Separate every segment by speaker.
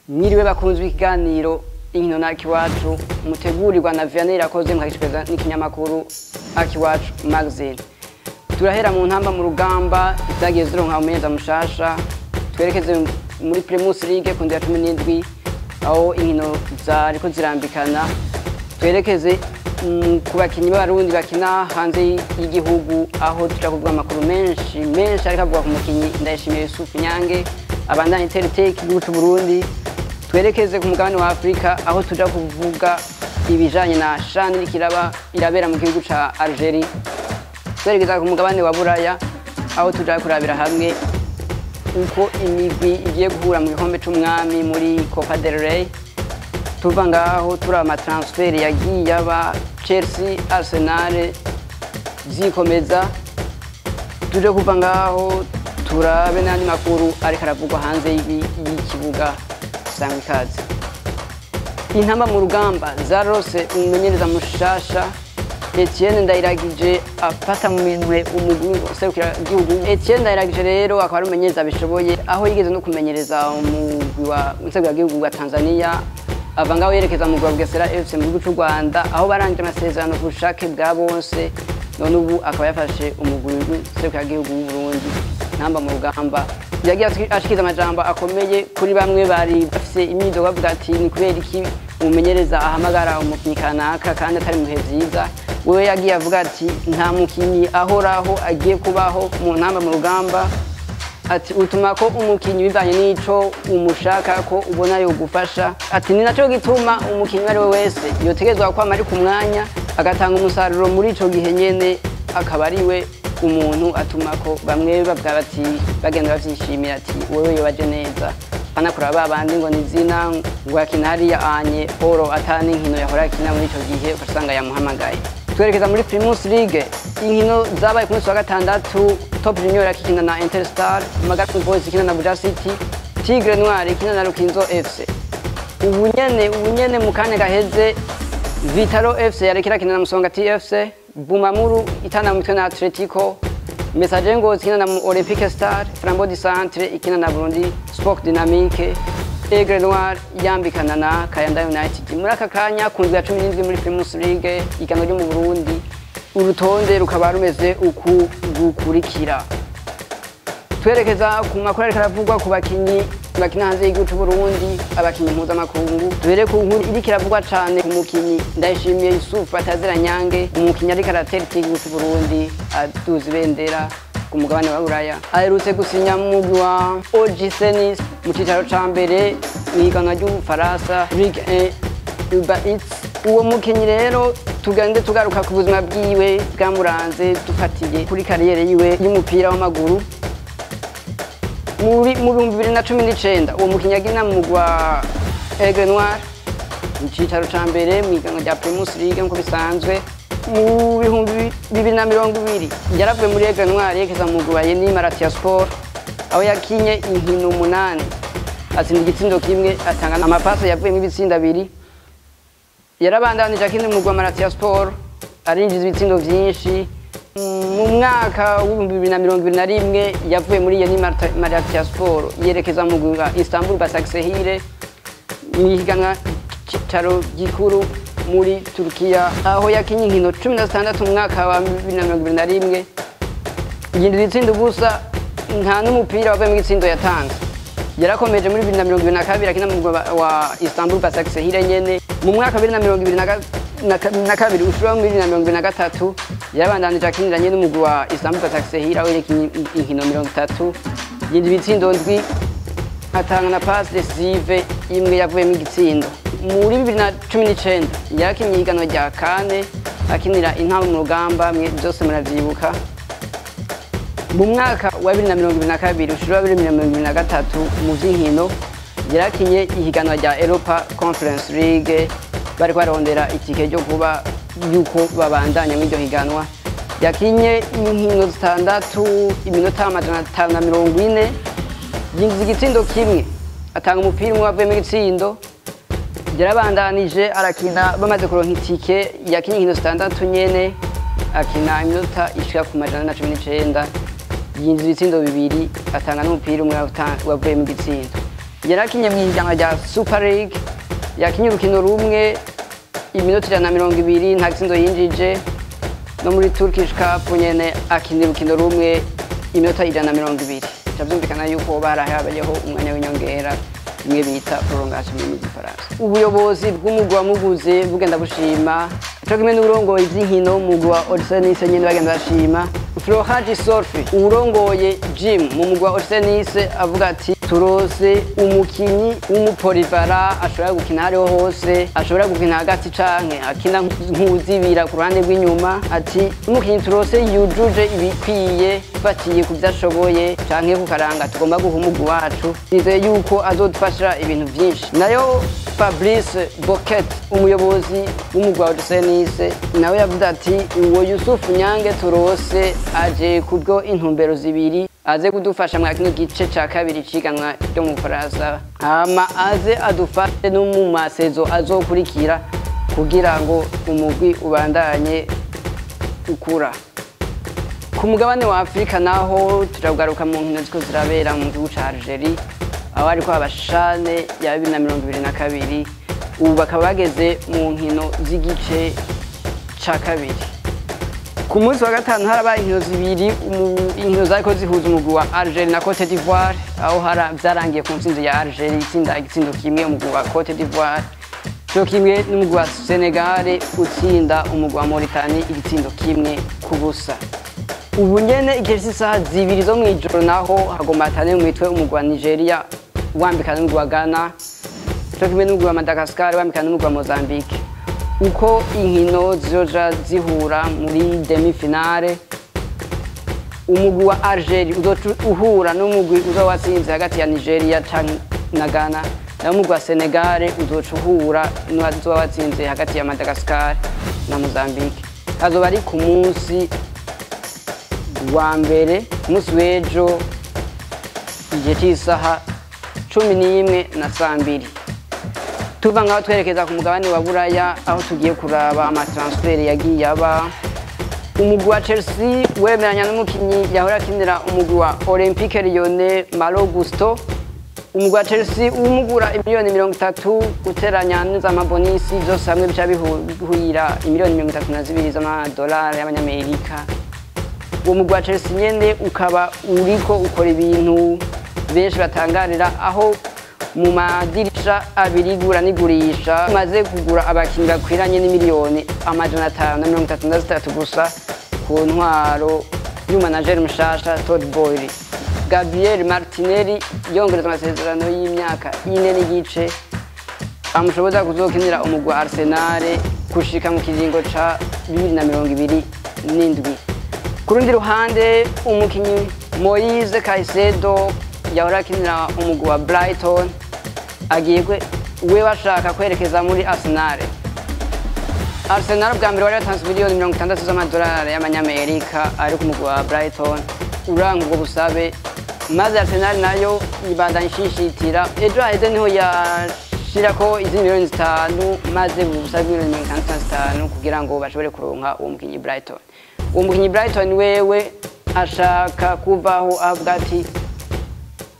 Speaker 1: Mwiriwe bakunzi b'ikiganiro inkino na Akiwacu mutegurirwa na Vianney Irakoze mukagishikiriza n'ikinyamakuru Akiwacu Magazine. Turahera mu ntamba mu rugamba zagiye zironka umeneza mushasha twerekeze muri Primus League ku ndwi ya 17 aho inkino zariko zirambikana twerekeze ku bakinyi b'abarundi bakina hanze y'igihugu aho tuja kuvuga amakuru menshi ariko avuga ku mukinyi Ndayishimiye Yusuf Nyange abandanya Teletech y'u Burundi. Twerekeze ku mugabane wa Afrika aho tuja kuvuga ibijanye na CHAN irabera mu gihugu ca Algeria. Twerekeza ku mugabane wa Buraya aho tuja kurabira hamwe uko imigwi igiye guhura mu gikombe c'umwami muri Copa del Rey. Tuva ngaho turaba amatransfer yagiye aba Chelsea, Arsenal zikomeza. Tuje kuva ngaho turabe n'andi makuru ariko aravugwa hanze y'ikibuga sangwa ikaze. Intamba mu rugamba zarose umumenyereza mushasha Etienne Ndayiragije afata mu minwe umugwi userukira igihugu. Etienne Ndayiragije rero akaba ari umumenyereza bishoboye aho yigeze no kumenyereza umugwi wa userukira igihugu wa Tanzania ava ngaho yerekeza mu Bugesera FC mu gihugu c'u Rwanda aho barangije amasezerano ku bushake bwa bonse none ubu akaba yafashe umugwi userukira igihugu w'u Burundi. Intamba mu rugamba yagiye ashikiza amajambo akomeye kuri bamwe bari bafise imyidogo bavuga ati ni kubera iki umumenyereza ahamagara umukinyi kanaka kandi atari muhe vyiza. Wewe yagiye avuga ati nta mukinyi ahoraho agiye kubaho mu ntamba mu rugamba, ati utuma ko umukinyi bivanye n'ico umushaka ko ubona yo gufasha, ati ni naco gituma umukinyi ari we wese yotegezwa kwama ari ku mwanya agatanga umusaruro muri ico gihe nyene akaba ari we umuntu atuma ko bamwe bavuga bati bagenda bavyishimira ati wewe yobaje neza anakora babandi ngo nizina ngo akina hariya anye oro atani inkino yahora akina muri ico gihe ugasanga yamuhamagaye. Twerekeza muri Primus League inkino zabaye ku munsi wa gatandatu. Top Junior akina na Interstar, Magatu Boys ikina na Buja City, Tigre Noir ikina na Rukinzo FC. Ubunyene mu kanya gaheze Vitalo FC yarekera akina na Musongati FC, Bumamuru itana mu mitwe na Atletico, Messager Ngozi ikina na Olympique Star, Flambeau du Centre ikina na Burundi Sport Dynamique, Tigre Noir yambikana na Kayanda United. Muri aka kanya ku ndwi ya 17 muri Primus League iganwa ryo mu Burundi urutonde rukaba rumeze uku gukurikira. Twerekeza ku makuru ariko aravugwa ku bakinyi bakina hanze y'igihugu c'u Burundi abakinyi mpuzamakungu. Duhere ku nkuru iriko iravugwa cane ku mukinyi Ndayishimiye Yusuf Batazira Nyange, umukinyi ariko aratera igihugu c'u Burundi aduza ibendera ku mugabane wa Buraya. Aherutse gusinya mu mugwi wa OGC Nice mu cicaro ca mbere mw'ihiganwa ry'Ubufaransa Ligue 1 Uber Eats. Uwo mukinyi rero tugende tugaruka ku buzima bwiwe bwamuranze dufatiye kuri kariyere yiwe y'umupira w'amaguru. Mu 2019 uwo mukinyi yagina mu mugwa Aigle Noir mu cicaro ca mbere mw'ihiganwa rya Primus League nko bisanzwe. Mu 2020 yaravuye muri Aigle Noir yekeza mu mugwa Yeni Malatya Sport aho yakinye inkino 8 atsinda igitsindo kimwe atanga amapasi yavuye mu bitsinda 2. Yarabandanije akina mu Malatya Sport arinjiza ibitsindo vyinshi. Mu mwaka wa 2021 yavuye muri Yeni Malatya Sport yerekeza mu Istanbul Basaksehir mwihiganwa cicaro gikuru muri Turkiya aho yakinye inkino 16 mu mwaka wa 2021 yindi bitsindo gusa nta n'umupira wavuye mu gitsindo yatanze. Yarakomeje muri 2022 akina mu wa Istanbul Basaksehir nyene. Mu mwaka wa 2022 ushura muri 2023 yarabandanije akinira nyene n'umugwi wa Istanbul Basaksehir aho yakinye inkino 30 yindi bitsindo ndwi atanga na passe decisive imwe yavuye mu gitsindo. Muri 2019 yakinye ihiganwa rya kane akinira intamba mu rugamba byose muravyibuka. Mu mwaka wa 2022 ushura 2023 mu vy'inkino yarakinye ihiganwa rya Europa Conference League bariko barondera itike ryo kuba yuko babandanya mw'iryo higanwa. Yakinye inkino 6 iminota 540 yinjiza igitsindo kimwe atanga umupira umwe wavuye mu gitsindo. Yarabandanije arakina bamaze kuronka itike yakinye inkino 6 nyene akina iminota ishika ku 119 yinjiza ibitsindo 2 atanga n'umupira umwe wavuye mu gitsindo. yarakinye mu ihiganwa rya Super League, yakinye urukino rumwe iminota 120 nta gitsindo yinjije, no muri Turkish Cup nyene akinira urukino rumwe iminota 120. Cyavyumvikana yuko barahabayeho umwanya w'inyongera imwe bita prolongation mu gifaransa. Ubuyobozi bw'umugwi wamuguze bugenda bushima, cyo kimwe n'urongoye ivy'inkino umugwi wa Orsenis nyene bagenda bashima. Flohaji Sorfi urongoye gym mu mugwi wa Orsenis avuga ati turose umukinyi w'umupolivara ashobora gukina hariho hose, ashobora gukina hagati canke akina nk'uzibira ku ruhande rw'inyuma. Ati umukinyi turose yujuje ibikwiye batiye kuvyashoboye canke kukaranga tugomba guha umugwi wacu, nizeye yuko azodufasha ibintu vyinshi. Nayo Fabrice Boquet umuyobozi w'umugwi wa Orsenis nawe yavuze ati uwo Yusuf Nyange turose aje kubwo intumbero zibiri, aze kudufasha mwa kino gice ca kabiri ciganwa ryo mu Faransa, hama aze adufashe no mu masezo azokurikira kugira ngo umugwi ubandanye ukura. Ku mugabane wa Afrika naho turagaruka mu nkino ziko zirabera mu gihugu ca Algeria, aho ariko abashane ya 2022 ubu bakaba bageze mu nkino z'igice ca kabiri. Ku munsi wa gatanu harabaye inkino zibiri, inkino zariko zihuza umugwi wa Algeria na Cote d'Ivoire, aho vyarangiye ku ntsinzi ya Algeria itsinda igitsindo kimwe umugwi wa Cote d'Ivoire, cyo kimwe n'umugwi wa Senegal utsinda umugwi wa Mauritania igitsindo kimwe ku busa. Ubu nyene igihe cy'isaha zibiri zo mw'ijoro naho hagomba hatane mu mitwe umugwi wa Nigeria wambikana n'umugwi wa Ghana, cyo kimwe n'umugwi wa Madagascar wambikana n'umugwi wa Mozambique. Uko inkino zizoja zihura muri demi-finale, umugwi wa Algeria uhura n'umugwi uzowatsinze hagati ya Nigeria na Ghana, naho umugwi wa Senegal uzoca uhura n'uwatsinze hagati ya Madagascar na Mozambique. Hazoba ari ku munsi wa mbere, umunsi w'ejo igihe cy'isaha 11 na saa 2. Tuva ngaho twerekeza ku mugabane wa Buraya, aho tugiye kuraba amatransfer yagiye aba. Umugwi wa Chelsea wemeranya n'umukinyi yahora akinira umugwi wa Olympique Lyonnais Malo Gusto. Umugwi wa Chelsea umugura miliyoni 30 guteranya n'amabonisi byose hamwe bica bihuira miliyoni 32 z'amadolari y'abanyamerika. Uwo mugwi wa Chelsea nyene ukaba uriko ukora ibintu benshi batangarira, aho mu madirisha abiri gura n'igurisha maze kugura abakinyi bakwiranye n'imiliyoni 533 gusa ku ntwaro y'umanager mushasha Todd Boehly. Gabriel Martinelli yongereza amasezerano y'imyaka 4 n'igice amushoboza kuzokinira umugwi wa Arsenal kushika mu kiringo ca 2027. Ku rundi ruhande umukinyi Moise Caicedo yahora akinira umugwi wa Brighton agiye we bashaka kwerekeza muri Arsenal. Arsenal bwa mbere wari yatanze miliyoni 60 z'amadolari y'abanyamerika ari ku mugwi wa Brighton uranga ubwo busabe, maze Arsenal nayo ibandanya ishishitira. Ejo haheze niho yashirako izindi miliyoni 5 maze busabe miliyoni 65 kugira ngo bashobore kuronka uwo mukinyi Brighton. Uwo mukinyi Brighton wewe ashaka kuvaho avuga ati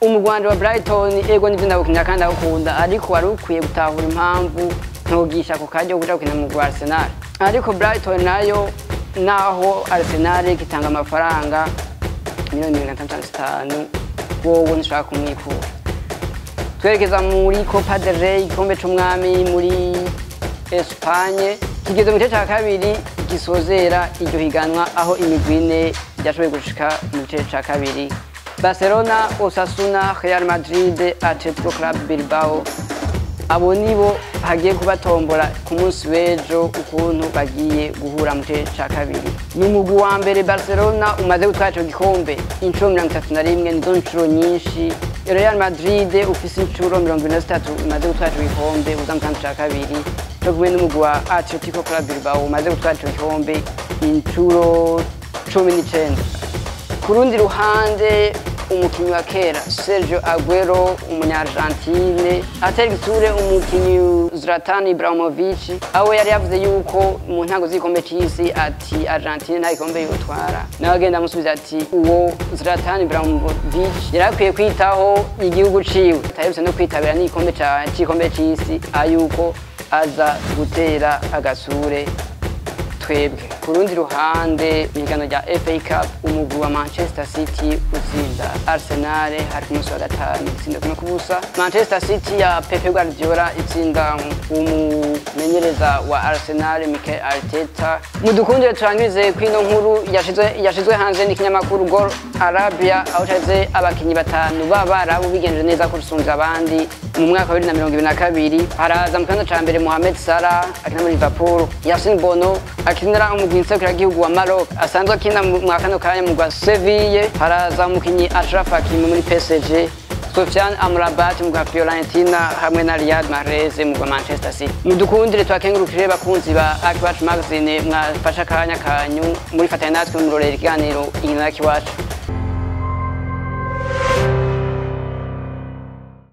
Speaker 1: umugwanje wa Brighton ego nivyo ndagukinira kandi akunda, ariko wari ukwiye gutahura impamvu ntogisha ku kajyo kuja gukina mu Arsenal. Ariko Brighton nayo naho Arsenal gitanga amafaranga miliyoni 65 wowe nshaka kumwikura. Twerekeza muri Copa del Rey, igikombe c'umwami muri Espagne, kigeze mu gice ca kabiri gisozera iryo higanwa, aho imigwi ine yashoboye gushika mu gice ca kabiri. Barcelona, Osasuna, Real Madrid, Atletico Club Bilbao, abo nibo hagiye kubatombora ku munsi w'ejo ukuntu bagiye guhura mu gice ca kabiri. N'umugwi wa mbere Barcelona umaze gutwara ico gikombe incuro 31, nizo ncuro nyinshi. Real Madrid ufise incuro 23 umaze gutwara ico gikombe uza mu gice ca kabiri. Cyo kumwe n'umugwi wa Atletico Club Bilbao umaze gutwara ico gikombe incuro 19. Ku rundi ruhande umukinyi wa kera Sergio Aguero umunya-Argentine atera igitsure umukinyi Zlatan Ibrahimovic aho yari yavuze yuko mu ntango z'igikombe c'isi ati Argentine nta gikombe yotwara nawe agenda amusubiza ati uwo Zlatan Ibrahimovic yarakwiye kwitaho igihugu ciwe ataherutse no kwitabira n'igikombe c'isi ayuko aza gutera agasure twebwe. Ku rundi ruhande mw'igano rya FA Cup umugwi wa Manchester City utsinda Arsenal hari ku munsi wa gatanu itsinda 1-0. Manchester City ya Pep Guardiola itsinda umumenyereza wa Arsenal Mikel Arteta. Mudukundire turangirize kwino nkuru yashizwe hanze n'ikinyamakuru Goal Arabia aho caze abakinyi batanu b'Abarabu bigenje neza kurusumvya abandi mu mwaka wa 2022. Haraza mu kibanza ca mbere Mohamed Salah akina muri Liverpool, Yassine Bono akinira umugihugu wa Maroc asanzwe akina mu kano kanya mu gwa Seville. Haraza umukinyi Achraf Hakimi muri PSG, Sofiane Amrabat mu gwa Fiorentina hamwe na Riyad Mahrez mu gwa Manchester City. Mudukundire twakengurukire bakunzi ba Akiwacu Magazine mwafasha akanya kanyu muri fatanya natwe mu rorero ikiganiro inkino y'Akiwacu.